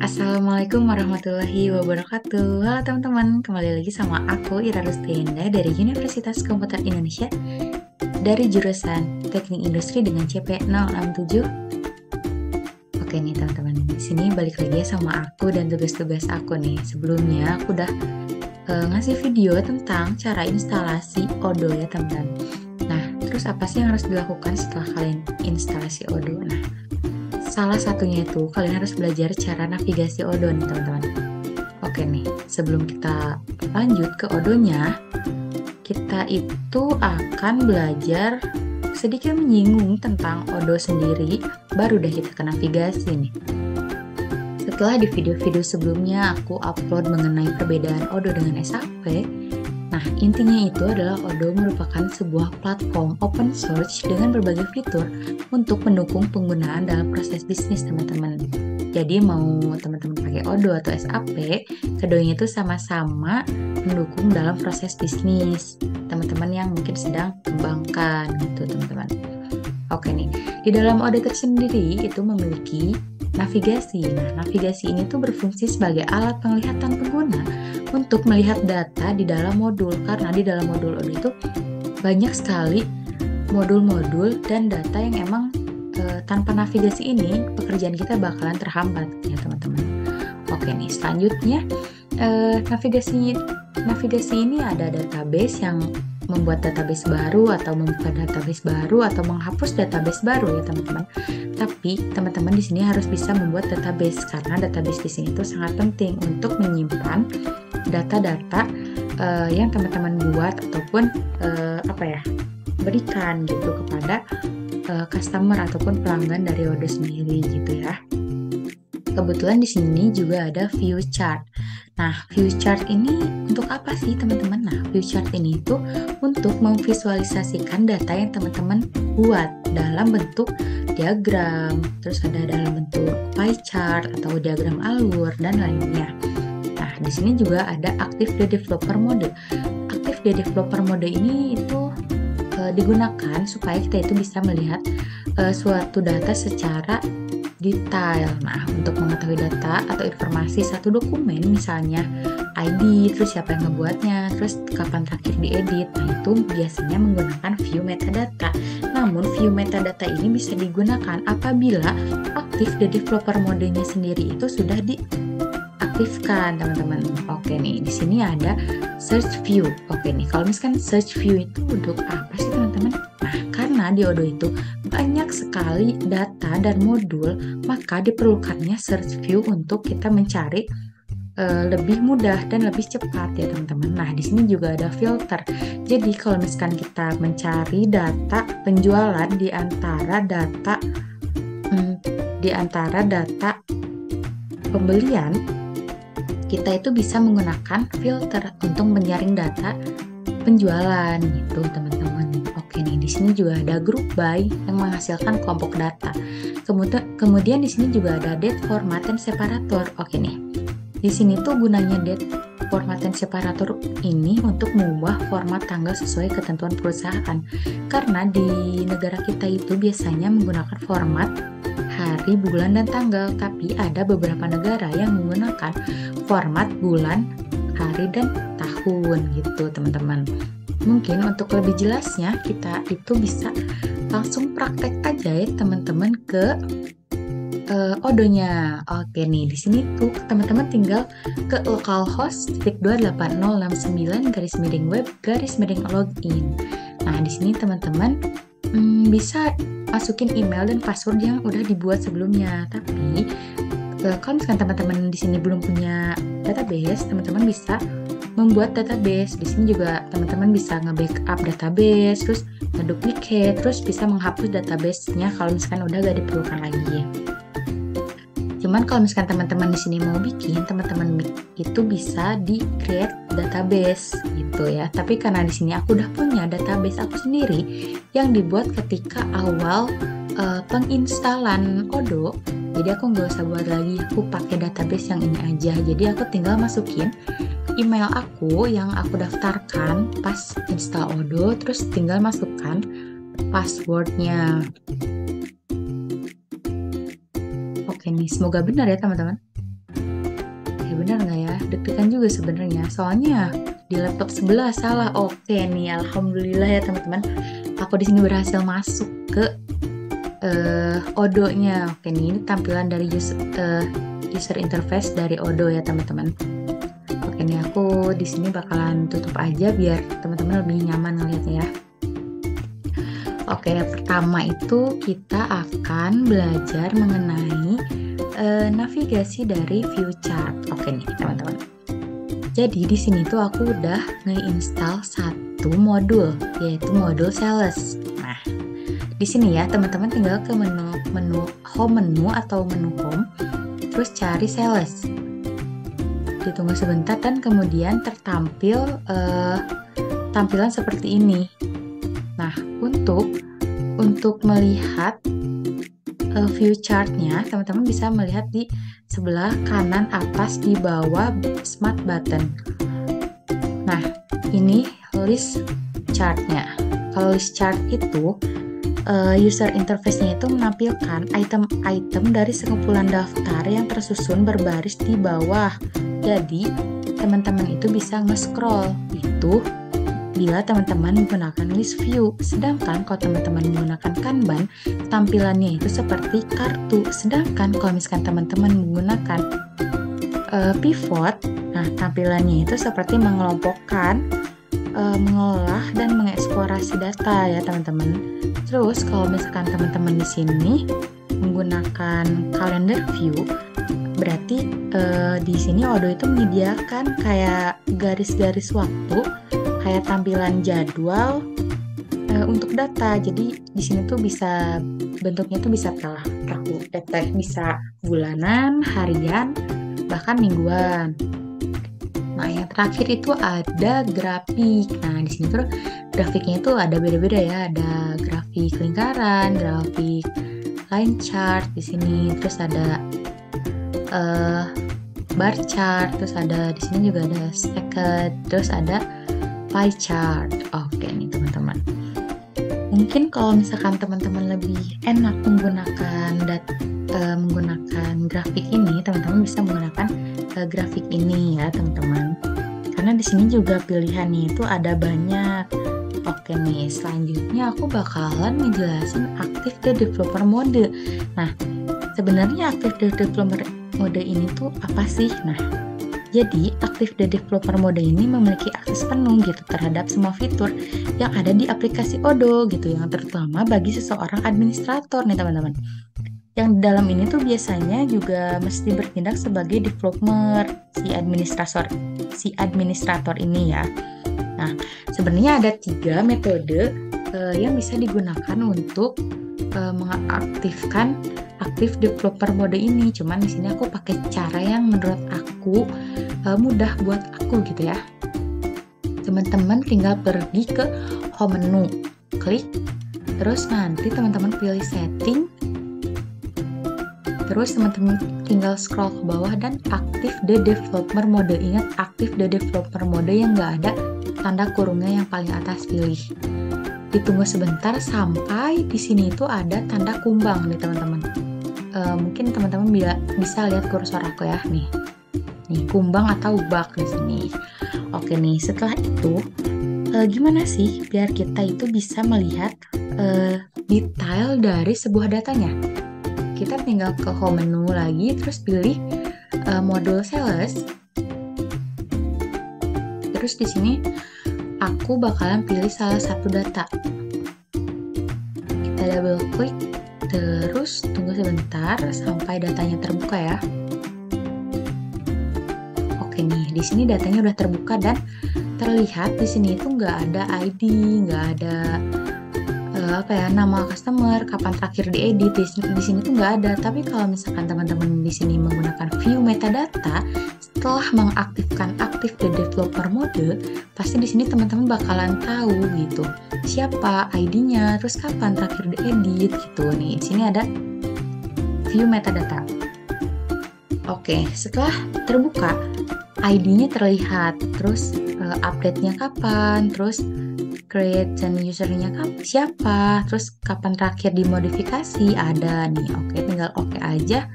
Assalamualaikum warahmatullahi wabarakatuh. Halo teman-teman, kembali lagi sama aku Ira Rustienda dari Universitas Komputer Indonesia dari jurusan Teknik Industri dengan CP 067. Oke nih teman-teman, di sini balik lagi sama aku dan tugas-tugas aku nih. Sebelumnya aku udah ngasih video tentang cara instalasi Odoo ya teman-teman. Nah, terus apa sih yang harus dilakukan setelah kalian instalasi Odoo? Nah, salah satunya itu kalian harus belajar cara navigasi Odoo nih teman-teman. Oke nih, sebelum kita lanjut ke Odoo-nya, kita itu akan belajar sedikit menyinggung tentang Odoo sendiri, baru deh kita ke navigasi nih. Setelah di video-video sebelumnya aku upload mengenai perbedaan Odoo dengan SAP, nah intinya itu adalah Odoo merupakan sebuah platform open source dengan berbagai fitur untuk mendukung penggunaan dalam proses bisnis teman-teman. Jadi mau teman-teman pakai Odoo atau SAP, keduanya itu sama-sama mendukung dalam proses bisnis teman-teman yang mungkin sedang kembangkan gitu teman-teman. Oke nih, di dalam Odoo tersendiri itu memiliki navigasi. Nah, navigasi ini tuh berfungsi sebagai alat penglihatan pengguna untuk melihat data di dalam modul, karena di dalam modul Odoo itu banyak sekali modul-modul dan data yang emang tanpa navigasi ini pekerjaan kita bakalan terhambat ya teman-teman. Oke nih, selanjutnya navigasi ini ada database yang membuat database baru atau membuka database baru atau menghapus database baru ya teman-teman. Tapi teman-teman di sini harus bisa membuat database karena database di sini tuh sangat penting untuk menyimpan data-data yang teman-teman buat ataupun berikan gitu kepada customer ataupun pelanggan dari Odoo sendiri gitu ya. Kebetulan di sini juga ada view chart. Nah, view chart ini untuk apa sih teman-teman? Nah, view chart ini itu untuk memvisualisasikan data yang teman-teman buat dalam bentuk diagram, terus ada dalam bentuk pie chart atau diagram alur dan lainnya. Nah, di sini juga ada active the developer mode. Active the developer mode ini itu digunakan supaya kita itu bisa melihat suatu data secara detail. Nah, untuk mengetahui data atau informasi satu dokumen, misalnya ID, terus siapa yang ngebuatnya, terus kapan terakhir diedit, nah itu biasanya menggunakan view metadata. Namun, view metadata ini bisa digunakan apabila active the developer modenya sendiri itu sudah diaktifkan, teman-teman. Oke nih, di sini ada search view. Oke nih, kalau misalkan search view itu untuk apa sih, teman-teman? Nah, karena di Odoo itu banyak sekali data dan modul, maka diperlukannya search view untuk kita mencari lebih mudah dan lebih cepat ya teman-teman. Nah, di sini juga ada filter. Jadi kalau misalkan kita mencari data penjualan di antara data pembelian, kita itu bisa menggunakan filter untuk menyaring data penjualan gitu teman-teman. Oke nih, di sini juga ada group by yang menghasilkan kelompok data. Kemudian di sini juga ada date format and separator. Oke nih, di sini tuh gunanya date format and separator ini untuk mengubah format tanggal sesuai ketentuan perusahaan. Karena di negara kita itu biasanya menggunakan format hari, bulan, dan tanggal. Tapi ada beberapa negara yang menggunakan format bulan, hari, dan tahun gitu teman-teman. Mungkin untuk lebih jelasnya kita itu bisa langsung praktek aja ya teman-teman ke Odoo-nya. Oke nih, di sini tuh teman-teman tinggal ke localhost 28069-web-login. Nah, di sini teman-teman bisa masukin email dan password yang udah dibuat sebelumnya. Tapi kalau misalkan teman-teman di sini belum punya database, teman-teman bisa membuat database. Di sini juga teman-teman bisa nge-backup database, terus nge-duplicate, terus bisa menghapus database-nya kalau misalkan udah gak diperlukan lagi. Cuman kalau misalkan teman-teman di sini mau bikin, teman-teman itu bisa di create database gitu ya. Tapi karena di sini aku udah punya database aku sendiri yang dibuat ketika awal penginstalan Odoo, jadi aku nggak usah buat lagi, aku pakai database yang ini aja. Jadi aku tinggal masukin email aku yang aku daftarkan pas install Odoo, terus tinggal masukkan passwordnya. Oke nih, semoga benar ya teman-teman. benar nggak ya? Deg-degan juga sebenarnya. Soalnya di laptop sebelah salah. Oke nih, alhamdulillah ya teman-teman. Aku di sini berhasil masuk ke Odoo-nya. Oke nih, ini tampilan dari user interface dari Odoo ya teman-teman. Oke nih, aku di sini bakalan tutup aja biar teman-teman lebih nyaman ngeliatnya ya. Oke, pertama itu kita akan belajar mengenai navigasi dari view chart. Oke nih teman-teman. Jadi di sini tuh aku udah nge-install satu modul, yaitu modul Sales. Nah, di sini ya teman-teman tinggal ke menu atau menu home, terus cari Sales. Ditunggu sebentar dan kemudian tertampil tampilan seperti ini. Nah, untuk melihat view chartnya, teman-teman bisa melihat di sebelah kanan atas di bawah smart button. Nah, ini list chartnya. Kalau list chart itu user interface-nya itu menampilkan item-item dari sekumpulan daftar yang tersusun berbaris di bawah. Jadi, teman-teman itu bisa nge-scroll. Itu bila teman-teman menggunakan list view. Sedangkan kalau teman-teman menggunakan Kanban, tampilannya itu seperti kartu. Sedangkan kalau misalkan teman-teman menggunakan pivot, nah tampilannya itu seperti mengelompokkan, mengolah dan mengeksplorasi data ya teman-teman. Terus kalau misalkan teman-teman di sini menggunakan calendar view, berarti di sini Odoo itu menyediakan kayak garis-garis waktu, kayak tampilan jadwal untuk data. Jadi di sini tuh bisa bentuknya tuh bisa tahun, bisa bulanan, harian, bahkan mingguan. Nah, yang terakhir itu ada grafik. Nah, di sini tuh grafiknya itu ada beda-beda ya. Ada grafik lingkaran, grafik line chart di sini, terus ada bar chart, terus ada di sini juga ada stacked, terus ada pie chart. Oke nih teman-teman. Mungkin kalau misalkan teman-teman lebih enak menggunakan grafik ini, teman-teman bisa menggunakan grafik ini ya teman-teman. Karena di sini juga pilihannya itu ada banyak. Oke nih, selanjutnya aku bakalan ngejelasin Active the Developer Mode. Nah, sebenarnya Active the Developer Mode ini tuh apa sih? Nah, jadi, Active the Developer Mode ini memiliki akses penuh gitu terhadap semua fitur yang ada di aplikasi Odoo gitu, yang terutama bagi seseorang administrator nih teman-teman. Yang di dalam ini tuh biasanya juga mesti bertindak sebagai developer, si administrator ini ya. Nah, sebenarnya ada 3 metode yang bisa digunakan untuk mengaktifkan Active Developer Mode ini. Cuman di sini aku pakai cara yang menurut aku mudah buat aku gitu ya. Teman-teman tinggal pergi ke home menu, klik, terus nanti teman-teman pilih setting, terus teman-teman tinggal scroll ke bawah dan Active the Developer Mode. Ingat, Active the Developer Mode yang nggak ada tanda kurungnya yang paling atas, pilih. Ditunggu sebentar sampai di sini itu ada tanda kumbang nih teman-teman. Mungkin teman-teman bisa lihat kursor aku ya nih kumbang atau bug di sini. Oke nih, setelah itu gimana sih biar kita itu bisa melihat detail dari sebuah datanya? Kita tinggal ke home menu lagi, terus pilih modul sales. Terus di sini aku bakalan pilih salah satu data. Kita double klik, terus tunggu sebentar sampai datanya terbuka ya. Oke nih, di sini datanya udah terbuka dan terlihat di sini itu nggak ada ID, nggak ada nama customer, kapan terakhir diedit. Di sini tuh nggak ada. Tapi kalau misalkan teman-teman di sini menggunakan view metadata, setelah mengaktifkan Active the Developer Mode, pasti di sini teman-teman bakalan tahu gitu siapa ID-nya, terus kapan terakhir diedit gitu nih. Di sini ada view metadata. Oke, setelah terbuka, ID-nya terlihat, terus update-nya kapan, terus create dan usernya siapa, terus kapan terakhir dimodifikasi ada nih. Oke, tinggal oke aja.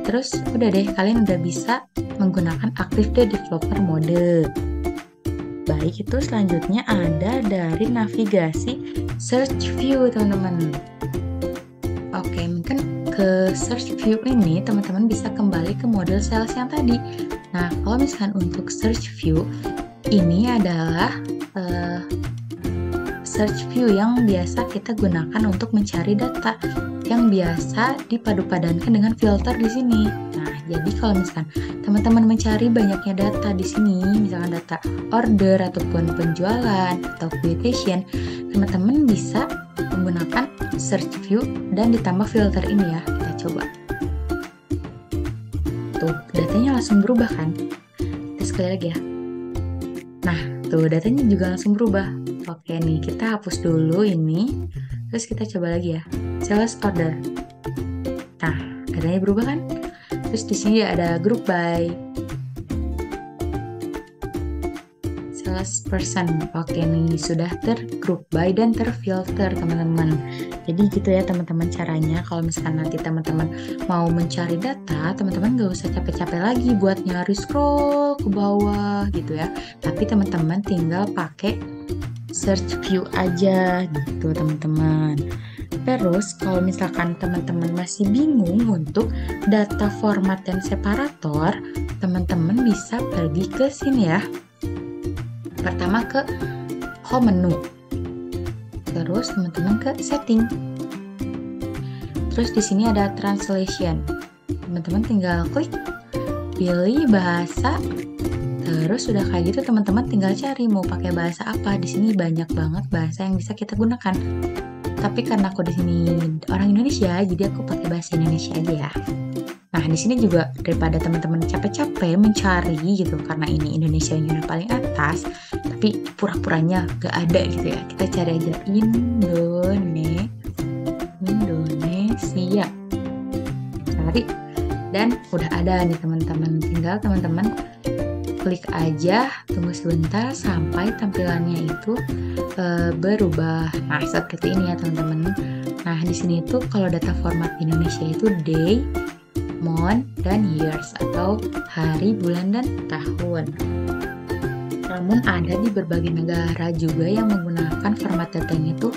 terus udah deh, kalian udah bisa menggunakan Active the Developer mode. Baik, itu selanjutnya ada dari navigasi search view, teman-teman. Oke, mungkin ke search view ini teman-teman bisa kembali ke model sales yang tadi. Nah, kalau misalkan untuk search view ini adalah search view yang biasa kita gunakan untuk mencari data, yang biasa dipadu-padankan dengan filter di sini. Nah, jadi kalau misalkan teman-teman mencari banyaknya data di sini, misalkan data order ataupun penjualan atau quotation, teman-teman bisa menggunakan search view dan ditambah filter ini ya. Kita coba. Tuh, datanya langsung berubah kan? Kita sekali lagi ya. Nah, tuh datanya juga langsung berubah. Oke nih, kita hapus dulu ini. Terus kita coba lagi ya. Sales order. Nah, datanya berubah kan? Terus di sini ada group by sales person. Oke nih, sudah tergroup by dan terfilter, teman-teman. Jadi gitu ya teman-teman caranya. Kalau misalkan nanti teman-teman mau mencari data, teman-teman gak usah capek-capek lagi buat nyari scroll ke bawah gitu ya. Tapi teman-teman tinggal pakai search view aja gitu, teman-teman. Terus kalau misalkan teman-teman masih bingung untuk data format dan separator, teman-teman bisa pergi ke sini ya. Pertama ke home menu. Terus teman-teman ke setting. Terus di sini ada translation. Teman-teman tinggal klik, pilih bahasa. Terus udah kayak gitu teman-teman tinggal cari mau pakai bahasa apa. Di sini banyak banget bahasa yang bisa kita gunakan. Tapi karena aku di sini orang Indonesia, jadi aku pakai bahasa Indonesia aja ya. Nah, di sini juga daripada teman-teman capek-capek mencari gitu, karena ini Indonesia yang paling atas, tapi pura-puranya gak ada gitu ya. Kita cari aja Indonesia. Cari dan udah ada nih teman-teman. Tinggal teman-teman klik aja, tunggu sebentar sampai tampilannya itu berubah. Nah, seperti ini ya teman-teman. Nah, di sini tuh kalau data format Indonesia itu day, month, dan years atau hari, bulan, dan tahun. Namun ada di berbagai negara juga yang menggunakan format datanya itu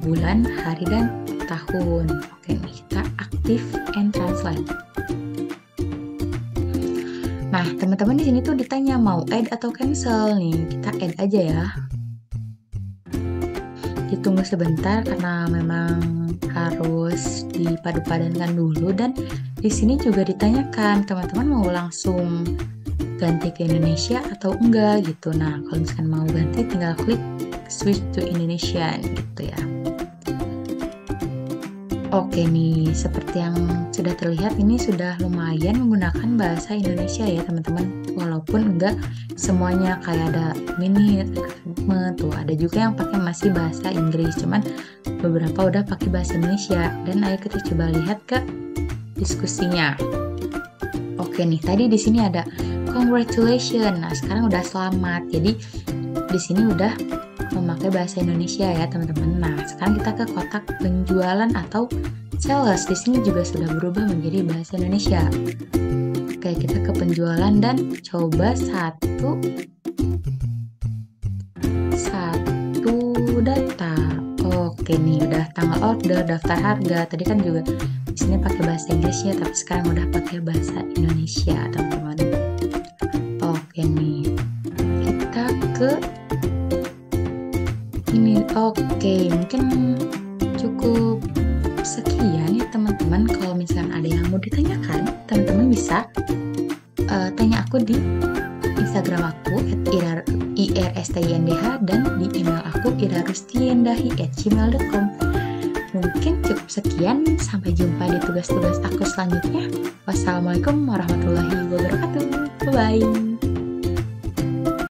bulan, hari, dan tahun. Oke, nih kita aktif and translate. Nah, teman-teman di sini tuh ditanya mau add atau cancel nih. Kita add aja ya. Ditunggu sebentar karena memang harus dipadu-padankan dulu, dan di sini juga ditanyakan teman-teman mau langsung ganti ke Indonesia atau enggak gitu. Nah, kalau misalkan mau ganti tinggal klik switch to Indonesian gitu ya. Oke nih, seperti yang sudah terlihat ini sudah lumayan menggunakan bahasa Indonesia ya teman-teman. Walaupun enggak semuanya, kayak ada minute, tuh ada juga yang pakai masih bahasa Inggris, cuman beberapa udah pakai bahasa Indonesia. Dan ayo kita coba lihat ke diskusinya. Oke nih, tadi di sini ada congratulations. Nah, sekarang udah selamat. Jadi di sini udah memakai bahasa Indonesia ya teman-teman. Nah, sekarang kita ke kotak penjualan atau sales. Di sini juga sudah berubah menjadi bahasa Indonesia. Oke, kita ke penjualan dan coba satu data. Oke nih, udah tanggal order, daftar harga. Tadi kan juga di sini pakai bahasa Inggrisnya, tapi sekarang udah pakai bahasa Indonesia, teman-teman. Oke nih, kita ke ini. Oke, mungkin cukup sekian ya teman-teman. Kalau misalnya ada yang mau ditanyakan, teman-teman bisa tanya aku di Instagram aku @irstindh dan di email aku irarustiendahi@gmail.com. Mungkin cukup sekian. Sampai jumpa di tugas-tugas aku selanjutnya. Wassalamualaikum warahmatullahi wabarakatuh. Bye-bye.